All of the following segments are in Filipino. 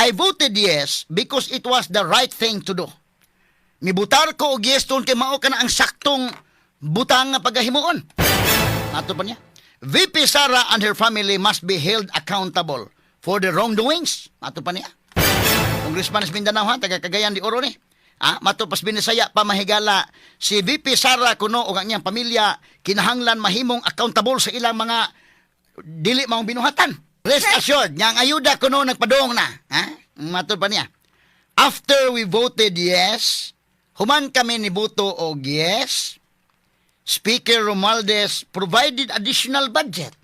I voted yes because it was the right thing to do. Mibutar ko og yes tungod kay mao kana ang saktong butang nga pagahimuon. Ato pa niya. VP Sara and her family must be held accountable for the wrongdoings. Ato pa niya. Congressman sa Mindanao ha, taga Cagayan de Oro ni. Matupas Binisaya pamahigala si VP Sara kuno ug ang iyang pamilya kinahanglan mahimong accountable sa ilang mga dili maong binuhatan. Rest assured, nga ang ayuda kuno nagpadong na. Matud pa niya. After we voted yes, human kami ni boto og yes. Speaker Romualdez provided additional budget.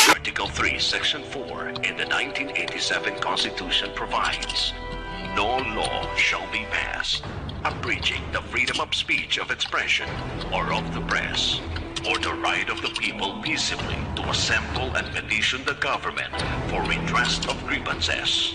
Article 3, Section 4 in the 1987 Constitution provides, no law shall be passed abridging the freedom of speech, of expression, or of the press, or the right of the people peaceably to assemble and petition the government for redress of grievances.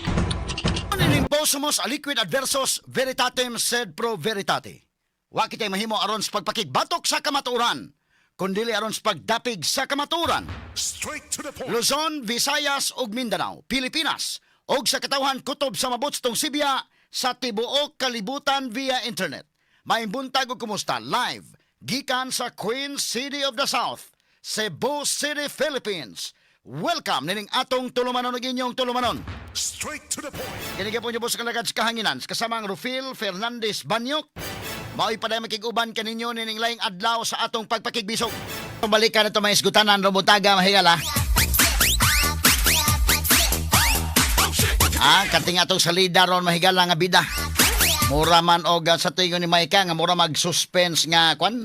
Nining posumos aliquid adversus veritatem sed pro veritate. Wa kitay mahimo aron sa pagpakigbatok sa kamatuoran, kundili aron sa pagdapig sa kamatuoran. Straight to the point. Luzon, Visayas ug Mindanao, Pilipinas, og sa katawhan kutob sa mabutstong Sibya sa tibuok kalibutan via internet. Maimbuntag og kumusta live gikan sa Queen City of the South, Cebu City, Philippines. Welcome nining atong tulumanon ug inyong tulumanon. Straight to the point. Kinigyan po niyo po sa kalagad sa kahanginan kasama ang Rufil Fernandez Banyok. Mao'y paday makiguban kaninyo nining laing adlaw sa atong pagpakigbisog. Balikan na ito may isgutanan, Romuntaga, mahigala. Kating atong salida ron mahigala nga bida. Mura man o sa tuyo ni Maika nga mura mag-suspense nga kwan.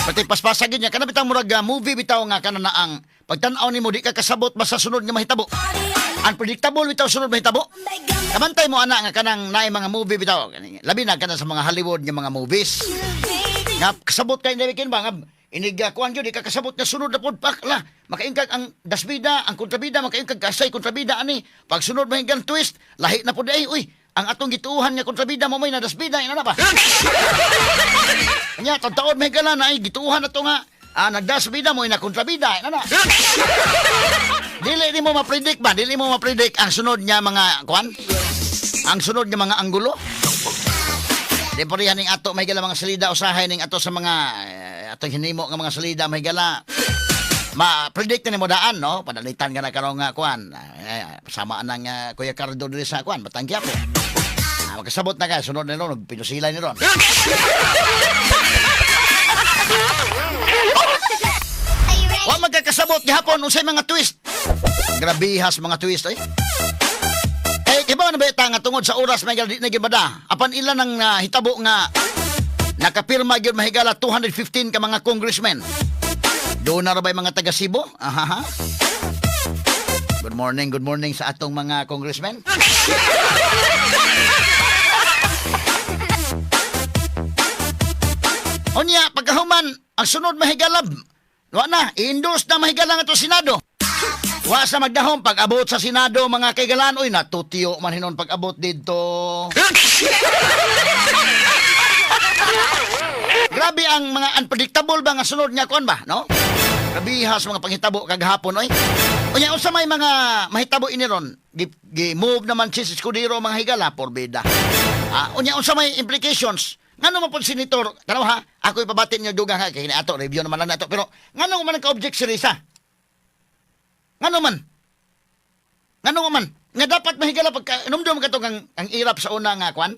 Pati paspasagin niya, kana bitang murag movie bitaw nga kana na ang pagtanaw ni mo di ka kasabot basta sunod nga mahitabo. Unpredictable bitaw sunod mahitabo. Kamantay mo ana nga kanang naay mga movie bitaw. Labi na kana sa mga Hollywood nga mga movies. Nga kasabot kay Nevikin ba nga iniga kuan gyud di ka kasabot nga sunod na pod pak la. Makaingkag ang dasbida, ang kontrabida, makaingkag kasay kontrabida ani. Pag sunod mahinggan twist, lahi na pod ay uy. Ang atong gituuhan nga kontrabida mo may na dasbida ina na ba? Nya taon may gala na ay gituuhan ato nga nagdasbida mo ina kontrabida ina na. Dili mo ma-predict ba? Dili mo ma-predict ang sunod niya mga kwan? Ang sunod niya mga anggulo? Di pa riyan ning ato may gala mga salida usahay ning ato sa mga atong hinimo nga mga salida may gala. Ma-predict ni mo daan no? Padalitan ka na karong kwan. Samaan ng Kuya Cardo diri sa kwan, Batanggi ako. Magkasabot na ka, sunod na ron, pinusilay ni ron. Wa magkakasabot gihapon unsay mga twist. Grabihas mga twist ay. Iba na ba nga tungod sa oras may nagibada. Apan ilan ang hitabo nga nakapirma gyud mahigala 215 ka mga congressmen. Doon na ra ba mga taga Cebu? Good morning sa atong mga congressmen. Unya, pagkahuman, ang sunod mahigalab. Wa na, i-endorse na mahigala nga to Senado. Wa sa magdahom, pag-abot sa Senado, mga kaigalan, uy, natutiyo man hinon pag-abot dito. Grabe ang mga unpredictable ba nga sunod nga kon ba, no? Grabihas mga panghitabo kagahapon, oy. Unya, unsa may mga mahitabo iniron, gi-move naman si Escudero mga higala, porbida. Unya, unsa may implications? Ngano man po Senator, tanaw ha, ako ipabatin niyo dugang ha, kaya ato, review naman lang nato, pero ngano man nagka-object si Risa? Ngano man? Nga dapat mahigala pagka, inumdum ka to ang irap sa una nga kwan,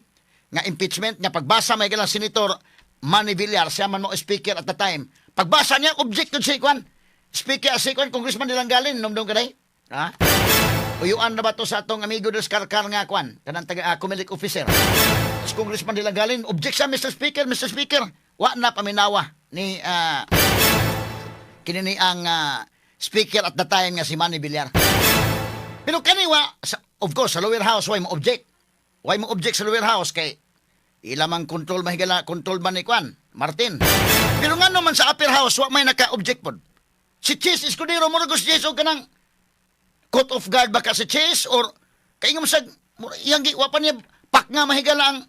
nga impeachment, nga pagbasa mahigala Senator Manny Villar, siya man mo speaker at the time, pagbasa niya, object to si kwan, speaker si kwan, congressman nilang galin, inumdum ka day? Ha? Uyuan na ba to sa atong amigo dos Karkar nga kwan, kanang taga Comelec officer. Tapos congressman nilang galin, object siya, Mr. Speaker, wa na paminawa ni kinini ang speaker at the time nga si Manny Villar. Pero kaniwa, of course, sa lower house, why mo object? Why mo object sa lower house? Kay ilamang control mahigala, control ba ni kwan, Martin. Pero nga naman sa upper house, wa may naka-object pod. Si Chase Escudero, muragos Chase, o kanang caught off guard ba ka si Chase, or kaya nga masag, iyang wa pa niya, pak nga mahigala ang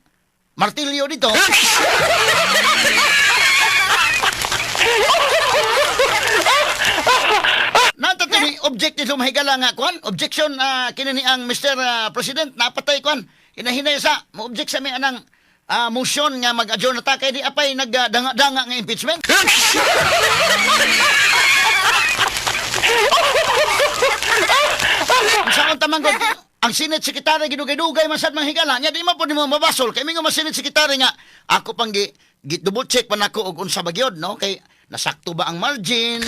martilyo dito. object nito mahigala nga kwan, objection kinini ang Mr. President napatay kwan. Inahinay sa mo-object sa mi anang motion nga mag-adjourn na ta kay di apay nagdanga-danga nga impeachment. Saan tamang ang Senate Secretary gidugay-dugay man sad manghigala nya di man pud mo mabasol kay mingo Senate Secretary nga ako pang double check pa nako og unsa ba gyud no kay nasakto ba ang margin.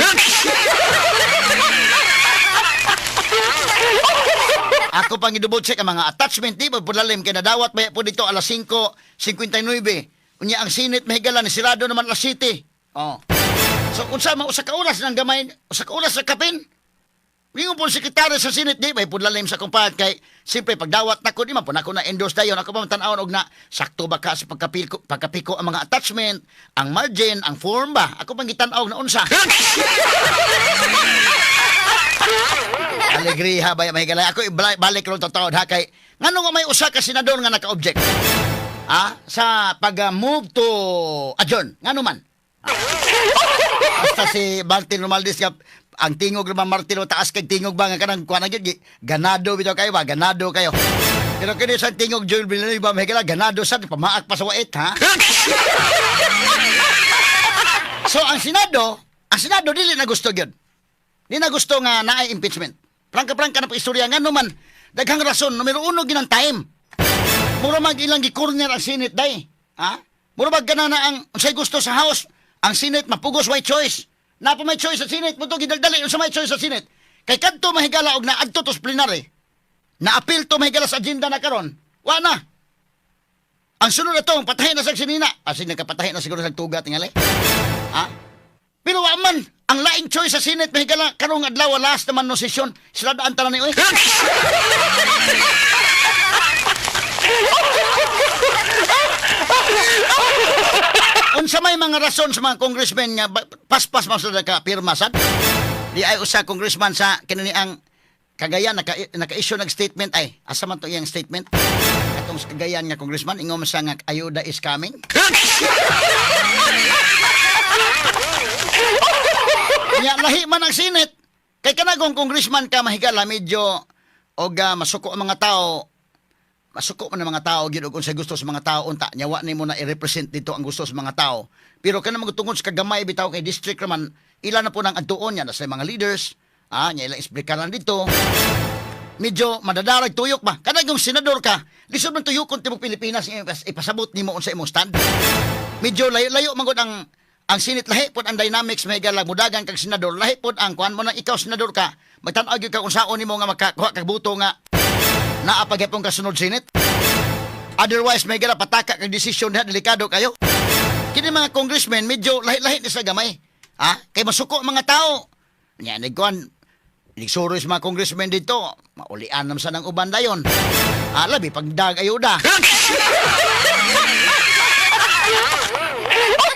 Ako pang double check ang mga attachment di ba pudlalim kay nadawat ba po dito alas 5:59 unya ang Senate mahigala ni sirado naman alas 7. Oh. So unsa man usa ka oras nang gamay usa ka oras sa kapin. Mingo po sekretary sa Senate di ba pudlalim sa kumpad kay siyempre pagdawat nako di man po nako na endorse dayon ako pa tan-awon og na sakto ba ka sa pagkapiko ang mga attachment, ang margin, ang form ba ako pang gitan-aw na unsa. Alegriha ba mahigala ako balik ron totoo ha kay ngano nga may usa ka senador nga naka-object sa pag-move to adjourn ngano man basta si Martin Romualdez nga ang tingog naman Martino taas kay tingog ba nga kanang kuan gyud ganado bitaw kayo ba ganado kayo pero kini sa tingog Joel Villanueva mahigala ganado sa pamaak pa sa wait ha. So ang Senado dili na gusto gyud. Di na gusto nga naay impeachment. Prangka-prangka na pa istorya nga no man daghang rason numero 1 ginang time. Mura mag ilang gi-corner ang Senate day. Ha? Mura mag kana na ang unsay gusto sa House, ang Senate mapugos way choice. Napa may choice sa Senate mo to gidaldali sa may choice sa Senate. Kay kadto mahigala og naadto to plenary. Na-appeal to mahigala sa agenda na karon. Wa na. Ang sunod na to, patahin na sa sinina. Kasi nagkapatahin na siguro sa tuga tingali. Ha? Pero wa man ang laing choice sa Senate mahigala karong adlaw last naman no session. Sila daan tanan ni oy. Unsa may mga rason sa mga congressmen nga paspas man sa ka pirma sad? Di ay usa congressman sa kinani ang Cagayan naka-issue nag statement ay asa man to iyang statement? Katong sa Cagayan nga congressman ingom sa nga ayuda is coming. Nya lahi man ang Senate. Kay kanagong congressman ka mahigala medyo og masuko ang mga tao. Masuko man ang mga tao gyud og unsay gusto sa mga tao unta nyawa nimo na i-represent dito ang gusto sa mga tao. Pero kana magtungod sa kagamay bitaw kay district naman ila na po nang adtuon nya na sa mga leaders. Nya ilang explikaran dito. Medyo madadarag tuyok ba? Kanagong senador ka, lisod man tuyokon timo Pilipinas ipasabot nimo unsa imong stand. Medyo layo man gud ang Senate lahi pod ang dynamics may gala mudagan kag senador lahi pod ang kuan mo nang ikaw senador ka magtan-aw gyud ka unsaon nimo nga makakuha kag buto nga naapagyapon ka sunod Senate. Otherwise may gala pataka kag desisyon na delikado kayo. Kini mga congressmen medyo lahi-lahi ni sa gamay. Kay masuko mga tao. Nya nigkuan nigsuroy sa mga congressmen dito, maulian naman sa ng uban dayon. Labi pagdag ayuda.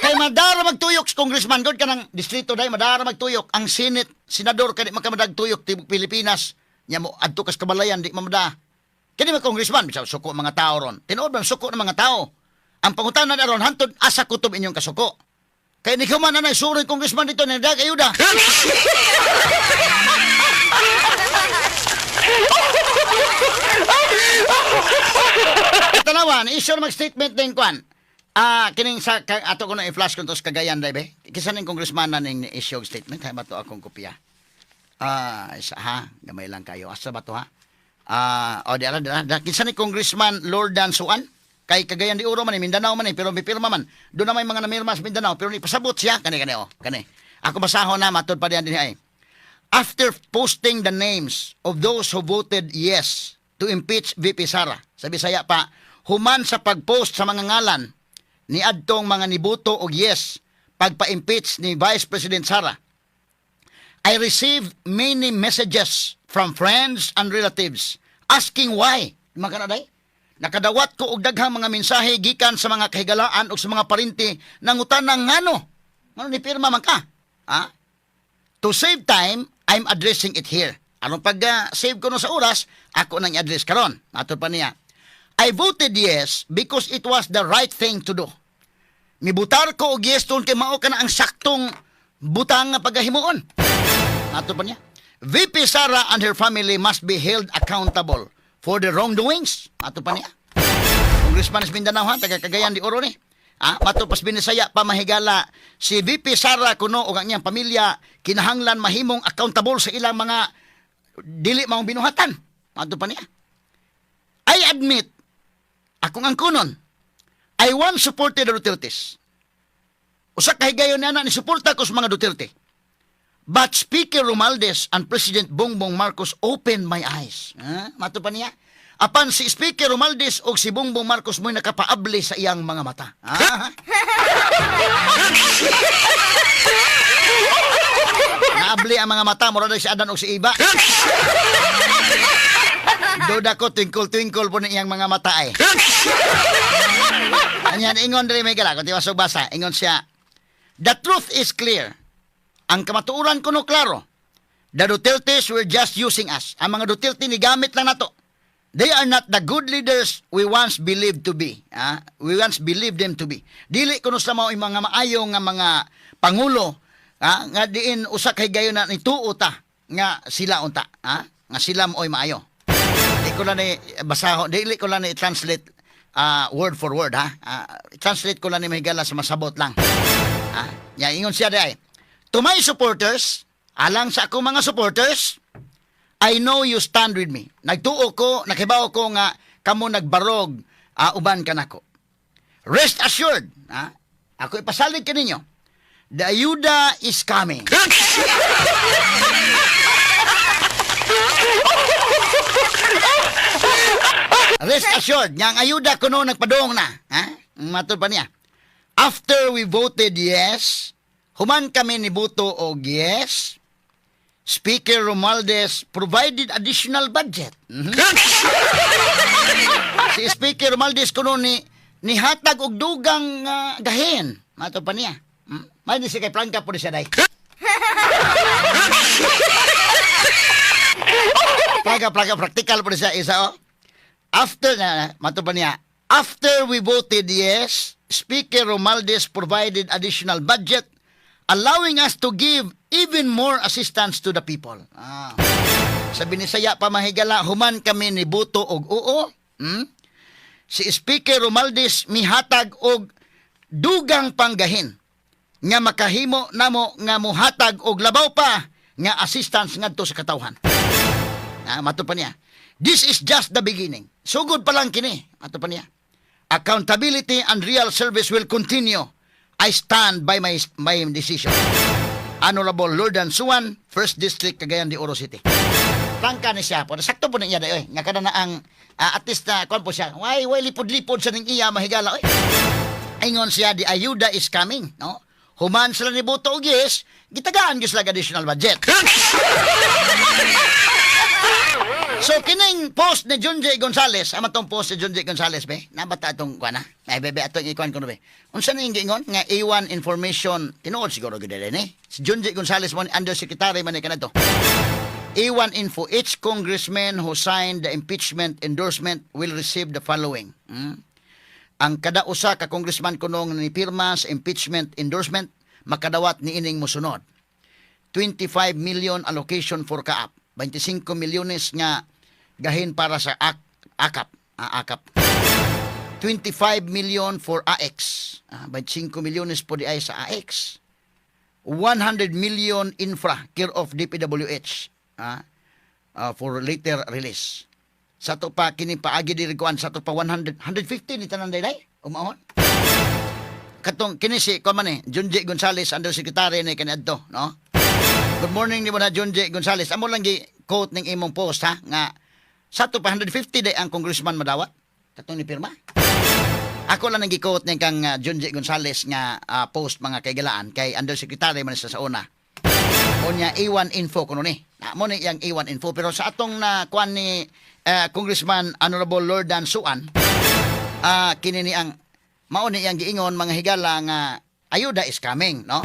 Kay madara magtuyok sa congressman god kanang distrito day madara magtuyok ang Senate senador kani makamadag tuyok tibok Pilipinas nya mo adto kas kabalayan di mamada. Kini mga congressman bisan suko mga tao ron. Tinuod man suko ng mga tao. Ang pangutanan na ron hantod asa kutob inyong kasuko. Kay ni kuman na suroy congressman dito ni dag ayuda. Tanawan, issue mag-statement din kwan. Kining sa ato ko na i-flash ko to sa Cagayan dai be. Kisa ning congressman na ning issue statement hay ba to akong kopya. Isa ha, gamay lang kayo. Asa ba to ha? Kisa ni congressman Lord Dansuan kay Cagayan de Oro man Mindanao man pero may pirma man. Do na may mga namirma sa Mindanao pero ni pasabot siya kani. Ako basahon na matod pa diyan din ay. After posting the names of those who voted yes to impeach VP Sara, sa Bisaya pa, human sa pag-post sa mga ngalan ni adtong mga nibuto og yes pagpa-impeach ni Vice President Sara, I received many messages from friends and relatives asking why. Makanaday? Nakadawat ko og daghang mga mensahe gikan sa mga kahigalaan o sa mga parinti nangutan ng ngano ni pirma man ka. To save time, I'm addressing it here. Anong pag-save ko no sa oras, ako nang i-address karon. Ato pa niya. I voted yes because it was the right thing to do. Mibutar ko og yes tun kay mao kana ang saktong butang nga pagahimuon. Ato pa niya. VP Sara and her family must be held accountable for the wrongdoings. Ato pa niya. Congressman sa Mindanao ha, taga Cagayan de Oro ni. Mato pas Binisaya pamahigala si VP Sara kuno ug ang iyang pamilya kinahanglan mahimong accountable sa ilang mga dili maong binuhatan. Ato pa niya. I admit akong ang kunon I once supported the Dutertes. Usa ka higayon na ni suporta ko sa mga Duterte. But Speaker Romualdez and President Bongbong Marcos opened my eyes. Mato pa niya. Apan si Speaker Romualdez o si Bongbong Marcos mo'y nakapaable sa iyang mga mata. Naabli ang mga mata, mura si Adan o si Iba. Doda ko, twinkle-twinkle po na iyang mga mata ay. Anyan, ingon dali may gala, kung tiwasog basa, ingon siya, the truth is clear. Ang kamatuuran ko no klaro. The Dutertes were just using us. Ang mga Duterte ni gamit lang nato. They are not the good leaders we once believed to be. We once believed them to be. Dili kuno sa mga maayo nga mga pangulo nga diin usa kay gayon na nituo ta nga sila unta, nga sila mo'y maayo. Di ko lang ni basahon, dili ko lang ni translate word for word translate ko lang ni mahigala sa masabot lang. Ingon siya day. To my supporters, alang sa akong mga supporters, I know you stand with me. Nagtuo ko, nakibaw ko nga kamo nagbarog uban kanako. Rest assured, ako ipasalig kaninyo. The ayuda is coming. Rest assured, yang ayuda ko no nagpadong na. Matod pa niya. After we voted yes, human kami ni Buto og yes, Speaker Romualdez provided additional budget. Si Speaker Romualdez kuno ni hatag og dugang gahin. Matod pa niya. May di si kay Franca po siya day. Plaga practical po siya isa After matod pa niya. After we voted yes, Speaker Romualdez provided additional budget allowing us to give even more assistance to the people. Sa Binisaya pamahigala, human kami ni Buto og oo. Si Speaker Romualdez mihatag og dugang panggahin nga makahimo namo nga muhatag og labaw pa nga assistance ngadto sa katawhan. Mato pa niya. This is just the beginning. Sugod pa lang kini. Mato pa niya. Accountability and real service will continue. I stand by my decision. Honorable Lord Suan, 1st District, Cagayan de Oro City. Prangka ni siya po. Sakto po na iya dayo. Nga kada na ang artist na kwan po siya. Way lipod-lipod sa ning iya mahigala. Ingon siya, the ayuda is coming. No? Human sila ni Buto og yes, gitagaan gyud sila additional budget. So kining post ni John J. Gonzales, amatong post ni John J. Gonzales be, nabata atong kuana. Ay bebe atong ikuan kuno be. Unsa ning giingon nga A1 information tinuod siguro gid ni. Si John J. Gonzales mo undersecretary man kanadto. A1 info, each congressman who signed the impeachment endorsement will receive the following. Ang kada usa ka congressman kuno nga nipirma sa impeachment endorsement makadawat niining mosunod. 25 million allocation for kaap. 25 milyones nga gahin para sa AKAP. 25 million for AX. 25 milyones po di ay sa AX. 100 million infra care of DPWH for later release. Sa to pa kini paagi diri kuan sa to pa 150 ni tanan day umahon. Katong kini si kuan man John J. Gonzales undersecretary ni kanadto, no? Good morning ni mo na John J. Gonzales. Amo lang gi quote ning imong post nga sa to pa 150 day ang congressman madawat. Katong ni pirma. Ako lang nang gi-quote ning kang John J. Gonzales nga post mga kaigalaan kay undersecretary man sa una. Unya A1 info kuno ni. Mo ni yang A1 info pero sa atong na kuan ni Congressman Honorable Lord Suan kini ni ang mao ni yang giingon mga higala nga ayuda is coming, no?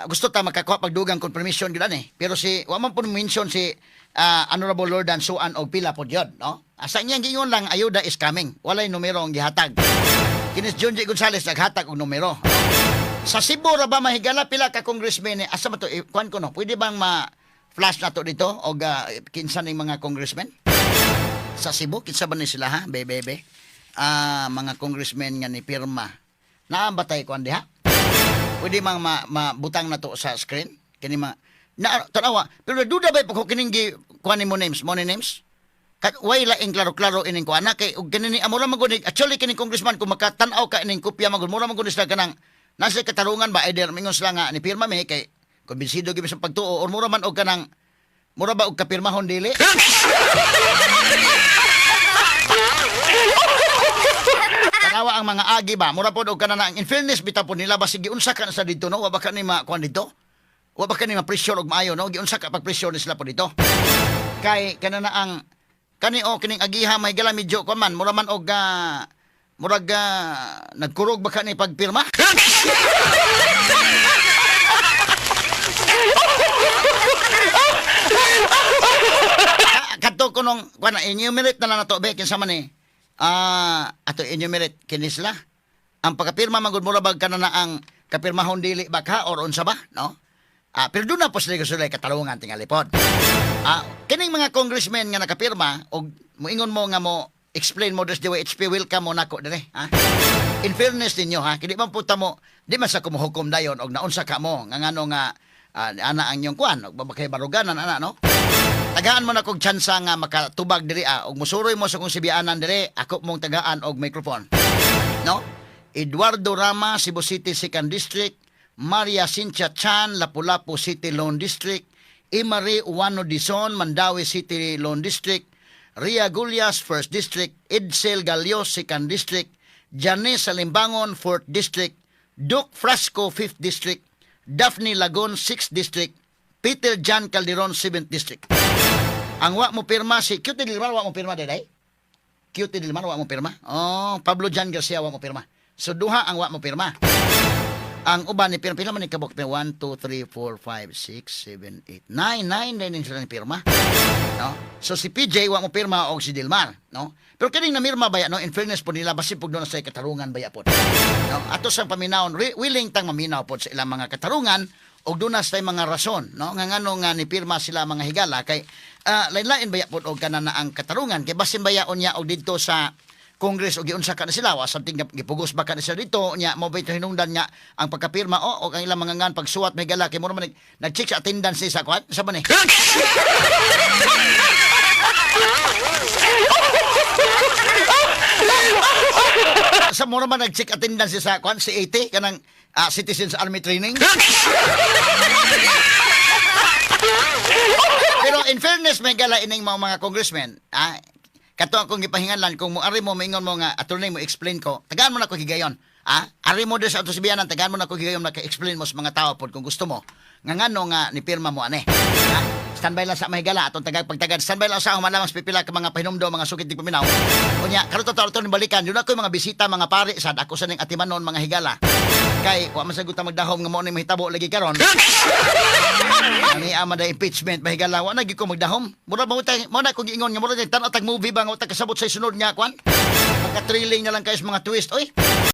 Gusto ta makakuha pagdugang confirmation gyud ani pero si wa man pud mention si Honorable Lord Suan og pila pod yun, no? Asa niya giingon lang ayuda is coming, walay numero ang gihatag. Kinis John J. Gonzales naghatag og numero. Sa Cebu ra ba mahigala pila ka congressman ni asa man to kuan ko no pwede bang flash na to dito og kinsa ning mga congressmen sa Cebu, kinsa ba ni sila ha, bebe? Mga congressmen nga ni pirma. Naambatay ko andi ha. Pwede mang mabutang na to sa screen. Kini mga tanawa, pero duda ba ko kining kuan mo names, way laing klaro-klaro ining kuan na kay ug kini amura man gud actually kining congressman kung makatan-aw ka ining kopya man gud mura man gud sila kanang nasa katarungan ba either mingon sila nga ni pirma mi kay kumbinsido gyud sa pagtuo or mura man og kanang mura ba og kapirmahon dili. Tanawa ang mga agi ba mura pod og kanang in fairness bitaw pod nila basig giunsa ka na sa dito no wa ba ka ni kuan dito. Wa ba ka ni ma-pressure og maayo no giunsa ka pag-pressure ni sila po dito. Kay kanana ang kining agiha may gala medyo kon man mura man og murag nagkurog ba ka ni pagpirma? Kadto ko nung kuan enumerate na lang nato be kinsa man ni ato enumerate kini sila ang pagkapirma man gud mura bag kanana ang kapirmahon dili ba ka or unsa ba no? Pero doon na po sila gusto katalungan tingali pod. Kining mga congressmen nga nakapirma og moingon mo nga mo explain mo des the way HP welcome mo nako dire ha. In fairness ninyo ha, kini man puta mo di man sa kumuhukom dayon og naunsa ka mo nga ngano nga ana ang inyong kuan og babakay baruganan ana no. Tagaan mo na kog tsansa nga makatubag diri og musuroy mo sa kong sibianan dire ako mong tagaan og microphone. No? Eduardo Rama, Cebu City 2nd District, Maria Cynthia Chan, Lapu-Lapu City Lone District, Imari Uwano Dizon, Mandawi City Lone District, Ria Gullias 1st District, Edsel Galios 2nd District, Janice Salimbangon 4th District, Duke Frasco 5th District, Daphne Lagon 6th District, Peter John Calderon 7th District. Ang wa mo pirma si Cutie Dilmar wa mo pirma day. Cutie Dilmar wa mo pirma. Oh, Pablo Jan Garcia wa mo pirma. So duha ang wa mo pirma. Ang uban ni pirma man ni kabok 1 2 3 4 5 6 7 8 9 9 sila ni pirma. No? So si PJ wa mo pirma og si Dilmar, no? Pero kining namirma baya no in fairness po nila basi pug doon sa katarungan baya pod. No? Ato sang paminawon willing tang maminaw pod sa ilang mga katarungan og doon na sa mga rason, no? Nga ngano nga ni pirma sila mga higala kay lain-lain baya pod og kanana ang katarungan kay basin bayaon niya og didto sa Congress o giunsa ka na sila wa something gipugos ba ka na sila dito nya mo ba hinungdan niya ang pagkapirma o ang ilang mga ngan pagsuwat may gala kay mo man nag-check sa attendance sa kwan sa man sa mo man nag-check attendance sa kwan si 80 kanang Citizens Army Training. Pero in fairness may gala ining mga congressmen kato akong gipahinganlan kung ari mo maingon mo nga attorney mo explain ko tagaan mo na ko higayon ari mo sa ato sibianan tagaan mo na ko higayon na ka-explain mo sa mga tao pod kung gusto mo nga ngano nga ni pirma mo ane standby lang sa mahigala atong pagtagad standby lang sa human lamang pipila ka mga pahinumdo mga sukit di paminaw unya karon to ni balikan yun ako mga bisita mga pari sad ako sa ning atimanon mga higala kay wa masaguta magdahom nga mo ni mahitabo lagi karon ani ama da impeachment mahigala wa na gyud ko magdahom mura ba mo na ko giingon nga mura tan-aw tag movie ba nga kasabot sa sunod nga kwan pagka thrilling na lang kayo sa mga twist oy